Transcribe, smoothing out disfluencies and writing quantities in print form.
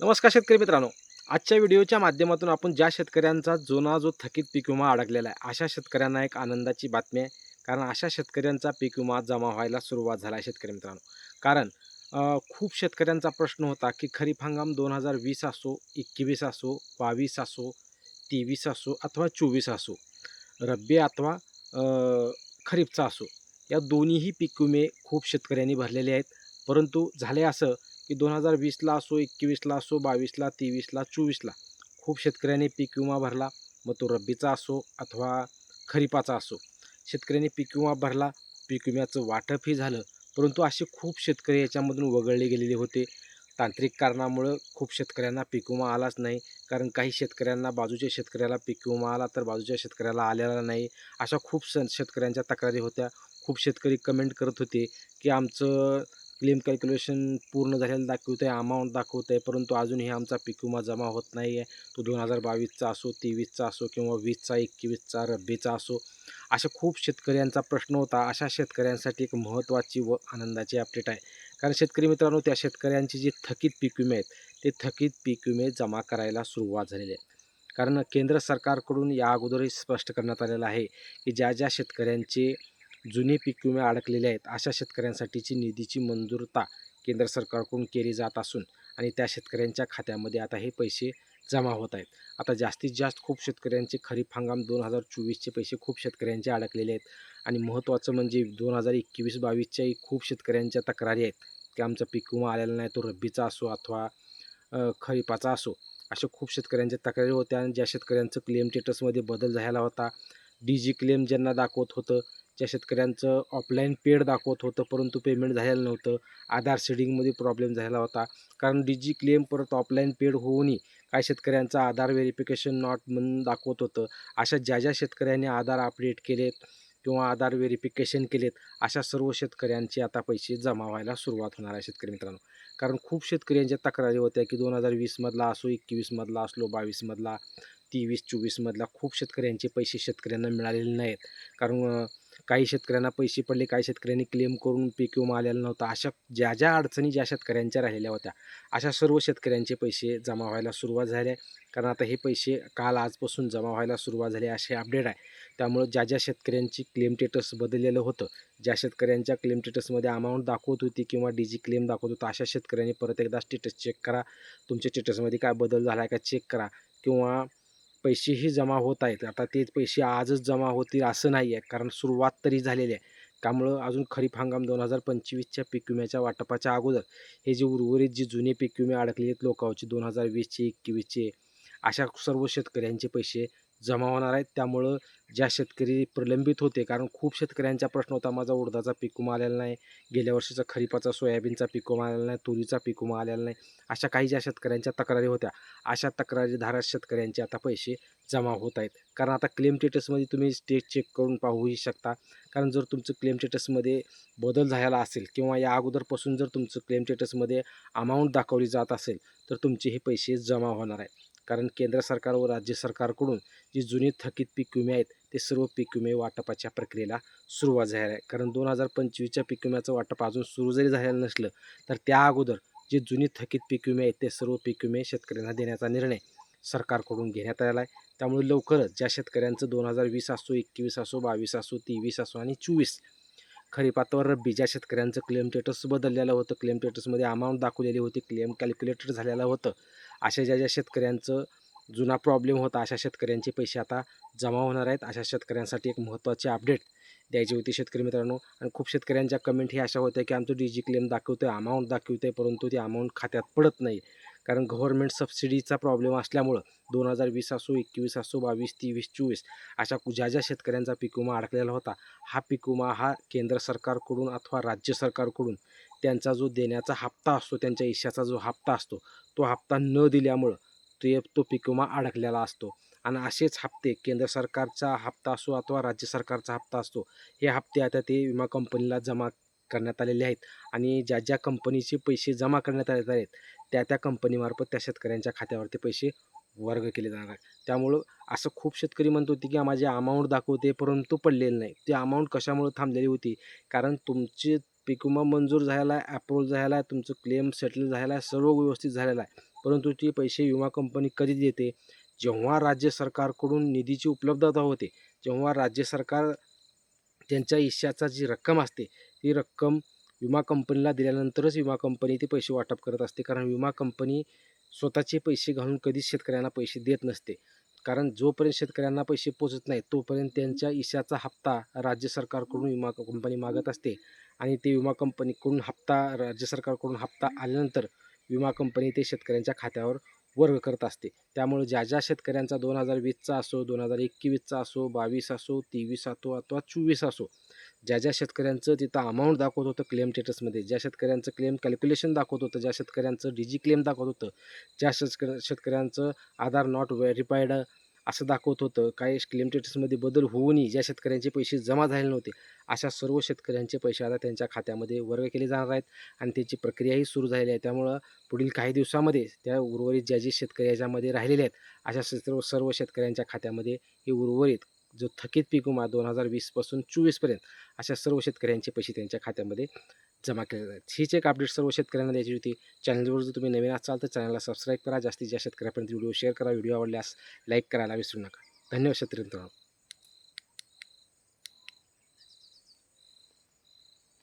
नमस्कार शेतकरी मित्रांनो. आजच्या व्हिडिओच्या माध्यमातून आपण ज्या शेतकऱ्यांचा जो थकीत पीक विमा अडकलेला आहे, अशा शेतकऱ्यांना एक आनंदाची बातमी आहे. कारण अशा शेतकऱ्यांचा पीक विमा जमा व्हायला सुरुवात झाला आहे शेतकरी मित्रांनो. कारण खूप शेतकऱ्यांचा प्रश्न होता, की खरीप हंगाम 2020 असो, 21 असो, 22 असो, 23 असो अथवा 24 असो, रब्बी अथवा खरीपचा असो, या दोन्हीही पीक विमे खूप शेतकऱ्यांनी भरलेले आहेत. परंतु झाले असं, की 2020ला असो, 21ला असो, 22ला, 23ला, 24ला खूप शेतकऱ्यांनी पीक विमा भरला. मग तो रब्बीचा असो अथवा खरीपाचा असो. शेतकऱ्यांनी पीक विमा भरला, पीक विम्याचं वाटपही झालं. परंतु असे खूप शेतकरी याच्यामधून वगळले गेलेले होते. तांत्रिक कारणामुळं खूप शेतकऱ्यांना पीक विमा आलाच नाही. कारण काही शेतकऱ्यांना बाजूच्या शेतकऱ्याला पीक विमा आला, तर बाजूच्या शेतकऱ्याला आलेला नाही. अशा खूप शेतकऱ्यांच्या तक्रारी होत्या. खूप शेतकरी कमेंट करत होते, की आमचं क्लेम कॅल्क्युलेशन पूर्ण झालेलं दाखवतंय, अमाउंट दाखवतंय, परंतु अजूनही आमचा पीक विमा जमा होत नाही आहे. तो 2022चा असो, 23चा असो किंवा 20चा, 21चा, रब्बीचा असो. अशा खूप शेतकऱ्यांचा प्रश्न होता. अशा शेतकऱ्यांसाठी एक महत्त्वाची व आनंदाची अपडेट आहे. कारण शेतकरी मित्रांनो, त्या शेतकऱ्यांचे जे थकीत पीक विमे आहेत, ते थकीत पीक विमे जमा करायला सुरुवात झालेली आहे. कारण केंद्र सरकारकडून या अगोदरही स्पष्ट करण्यात आलेलं आहे, की ज्या शेतकऱ्यांचे जुने पीक विमे अडकलेले आहेत, अशा शेतकऱ्यांसाठीची निधीची मंजूरता केंद्र सरकारकडून केली जात असून आणि त्या शेतकऱ्यांच्या खात्यामध्ये आता हे पैसे जमा होत आहेत. आता जास्तीत जास्त खूप शेतकऱ्यांचे खरीप हंगाम 2024चे पैसे खूप शेतकऱ्यांचे अडकलेले आहेत आणि महत्त्वाचं म्हणजे 2021-22च्याही खूप शेतकऱ्यांच्या तक्रारी आहेत, की आमचा पीक विमा आलेला नाही, तो रब्बीचा असो अथवा खरीपाचा असो. अशा खूप शेतकऱ्यांच्या तक्रारी होत्या आणि ज्या शेतकऱ्यांचं क्लेम स्टेटसमध्ये बदल झाला होता, डीजी क्लेम ज्यांना दाखवत होतं, ज्या शेतकऱ्यांचं ऑफलाईन पेड दाखवत होतं, परंतु पेमेंट झालेलं नव्हतं. आधार सीडिंगमध्ये प्रॉब्लेम झाला होता. कारण डीजी क्लेम परत ऑफलाईन पेड होऊनही काही शेतकऱ्यांचं आधार व्हेरिफिकेशन नॉट म्हणून दाखवत होतं. अशा ज्या शेतकऱ्यांनी आधार अपडेट केलेत किंवा आधार व्हेरिफिकेशन केलेत, अशा सर्व शेतकऱ्यांचे आता पैसे जमा व्हायला सुरुवात होणार आहे शेतकरी मित्रांनो. कारण खूप शेतकऱ्यांच्या तक्रारी होत्या, की 2020मधला असो, 21मधला असलो, 22मधला, 23-24मधला खूप शेतकऱ्यांचे पैसे शेतकऱ्यांना मिळालेले नाहीत. कारण काही शेतकऱ्यांना पैसे पडले, काही शेतकऱ्यांनी क्लेम करून पीक विमा आलेला नव्हता. अशा ज्या अडचणी ज्या शेतकऱ्यांच्या राहिलेल्या होत्या, अशा सर्व शेतकऱ्यांचे पैसे जमा व्हायला सुरुवात झाली आहे. कारण आता हे पैसे काल आजपासून जमा व्हायला सुरुवात झाली असे अपडेट आहे. त्यामुळं ज्या शेतकऱ्यांची क्लेम स्टेटस बदललेलं होतं, ज्या शेतकऱ्यांच्या क्लेम स्टेटसमध्ये अमाऊंट दाखवत होती किंवा डीजी क्लेम दाखवत होता, अशा शेतकऱ्यांनी परत एकदा स्टेटस चेक करा. तुमच्या स्टेटसमध्ये काय बदल झाला आहे का चेक करा किंवा पैसेही जमा होत आहेत. आता तेच पैसे आजच जमा होतील असं नाही आहे, कारण सुरुवात तरी झालेली आहे. त्यामुळं अजून खरीप हंगाम 2025च्या पीक विम्याच्या वाटपाच्या अगोदर हे जे उर्वरित जे जुने पीक विमे अडकलेले आहेत लोकांचे 2020चे, 21चे, अशा सर्व शेतकऱ्यांचे पैसे जमा होणार आहेत. त्यामुळं ज्या शेतकरी प्रलंबित होते, कारण खूप शेतकऱ्यांचा प्रश्न होता, माझा उडदाचा पीक विमा आलेला नाही, गेल्या वर्षीचा खरीपाचा सोयाबीनचा पीक विमा आलेला नाही, तुरीचा पीक विमा आलेला नाही. अशा काही ज्या शेतकऱ्यांच्या तक्रारी होत्या, अशा तक्रारीधारक शेतकऱ्यांचे आता पैसे जमा होत आहेत. कारण आता क्लेम स्टेटसमध्ये तुम्ही स्टेट चेक करून पाहूही शकता. कारण जर तुमचं क्लेम स्टेटसमध्ये बदल झालेला असेल किंवा या अगोदरपासून जर तुमचं क्लेम स्टेटसमध्ये अमाऊंट दाखवली जात असेल, तर तुमचे हे पैसे जमा होणार आहेत. कारण केंद्र सरकार व राज्य सरकारकडून जी जुनी थकीत पीक विमे आहेत, ते सर्व पीक विमे वाटपाच्या प्रक्रियेला सुरुवात झाली आहे. कारण 2025च्या पीक विम्याचं वाटप अजून सुरू जरी झालेलं नसलं, तर त्या अगोदर जे जुनी थकीत पीक विमे आहेत, ते सर्व पीक विमे शेतकऱ्यांना देण्याचा निर्णय सरकारकडून घेण्यात आलेला आहे. त्यामुळे लवकरच ज्या शेतकऱ्यांचं 2020 असो, 21 असो, 22 असो, 23 असो आणि 24 खरीपात व रब्बी ज्या शेतकऱ्यांचं क्लेम स्टेटस बदललेलं होतं, क्लेम स्टेटसमध्ये अमाऊंट दाखवलेली होती, क्लेम कॅल्क्युलेटेड झालेलं होतं, अशा ज्या शेतकऱ्यांचं जुना प्रॉब्लेम होता, अशा शेतकऱ्यांचे पैसे आता जमा होणार आहेत. अशा शेतकऱ्यांसाठी एक महत्त्वाची अपडेट द्यायची होती शेतकरी मित्रांनो. आणि खूप शेतकऱ्यांच्या कमेंट ही अशा होत्या, की आमचं डीजी क्लेम दाखवतोय, अमाऊंट दाखवतोय, परंतु ती अमाऊंट खात्यात पडत नाही. कारण गव्हर्नमेंट सबसिडीचा प्रॉब्लेम असल्यामुळं 2020 असो, 21 असो, 22, 23, 24 अशा ज्या शेतकऱ्यांचा पीक विमा अडकलेला होता, हा पीक विमा हा केंद्र सरकारकडून अथवा राज्य सरकारकडून त्यांचा जो देण्याचा हप्ता असतो, त्यांच्या हिश्श्याचा जो हप्ता असतो, तो हप्ता न दिल्यामुळं तो पीक विमा अडकलेला असतो. आणि असेच हप्ते केंद्र सरकारचा हप्ता असो अथवा राज्य सरकारचा हप्ता असतो, हे हप्ते आता ते विमा कंपनीला जमा करण्यात आलेले आहेत आणि ज्या कंपनीचे पैसे जमा करण्यात आलेले आहेत, त्या कंपनीमार्फत त्या शेतकऱ्यांच्या खात्यावरती पैसे वर्ग केले जाणार आहेत. त्यामुळं असं खूप शेतकरी म्हणत होते, की माझी अमाऊंट दाखवते परंतु पडलेली नाही. ती अमाऊंट कशामुळे थांबलेली होती? कारण तुमचे पीक विमा मंजूर झालेला आहे, अप्रूव्हल झालेला आहे, तुमचं क्लेम सेटल झालेला आहे, सर्व व्यवस्थित झालेलं आहे. परंतु ते पैसे विमा कंपनी कधी देते? जेव्हा राज्य सरकारकडून निधीची उपलब्धता होते, जेव्हा राज्य सरकार त्यांच्या हिश्श्याचा जी रक्कम असते, ती रक्कम विमा कंपनीला दिल्यानंतरच विमा कंपनी ते पैसे वाटप करत असते. कारण विमा कंपनी स्वतःचे पैसे घालून कधीच शेतकऱ्यांना पैसे देत नसते. कारण जोपर्यंत शेतकऱ्यांना पैसे पोहोचत नाहीत, तोपर्यंत त्यांच्या हिश्श्याचा हप्ता राज्य सरकारकडून विमा कंपनी मागत असते आणि ते विमा कंपनीकडून हप्ता राज्य सरकारकडून हप्ता आल्यानंतर विमा कंपनी ते शेतकऱ्यांच्या खात्यावर वर्ग करत असते. त्यामुळे ज्या शेतकऱ्यांचा 2020चा असो, 2021चा असो, 22 असो, 23 असो अथवा 24 असो, ज्या शेतकऱ्यांचं तिथं अमाऊंट दाखवत होतं क्लेम स्टेटसमध्ये, ज्या शेतकऱ्यांचं क्लेम कॅल्क्युलेशन दाखवत होतं, ज्या शेतकऱ्यांचं डिजी क्लेम दाखवत होतं, ज्या शेतकऱ्यांचं आधार नॉट व्हेरिफाईड असं दाखवत होतं, काही क्लेम स्टेटसमध्ये बदल होऊनही ज्या शेतकऱ्यांचे पैसे जमा झाले नव्हते, अशा सर्व शेतकऱ्यांचे पैसे आता त्यांच्या खात्यामध्ये वर्ग केले जाणार आहेत आणि त्याची प्रक्रियाही सुरू झालेली आहे. त्यामुळं पुढील काही दिवसामध्ये त्या उर्वरित जे शेतकरी याच्यामध्ये राहिलेले आहेत, अशा सर्व शेतकऱ्यांच्या खात्यामध्ये हे उर्वरित जो थकीत पीक विमा 2020 पासून 24 अशा सर्व शेतकऱ्यांचे पैसे त्यांच्या खात्यामध्ये जमा केले जातात. हीच एक अपडेट सर्व शेतकऱ्यांना द्यायची होती. चॅनलवर जर तुम्ही नवीन असाल तर चॅनलला सबस्क्राईब करा. जास्तीत जास्त शेतकऱ्यापर्यंत व्हिडिओ शेअर करा. व्हिडिओ आवडल्यास लाईक करायला विसरू नका. धन्यवाद शेतकरी मित्रांनो.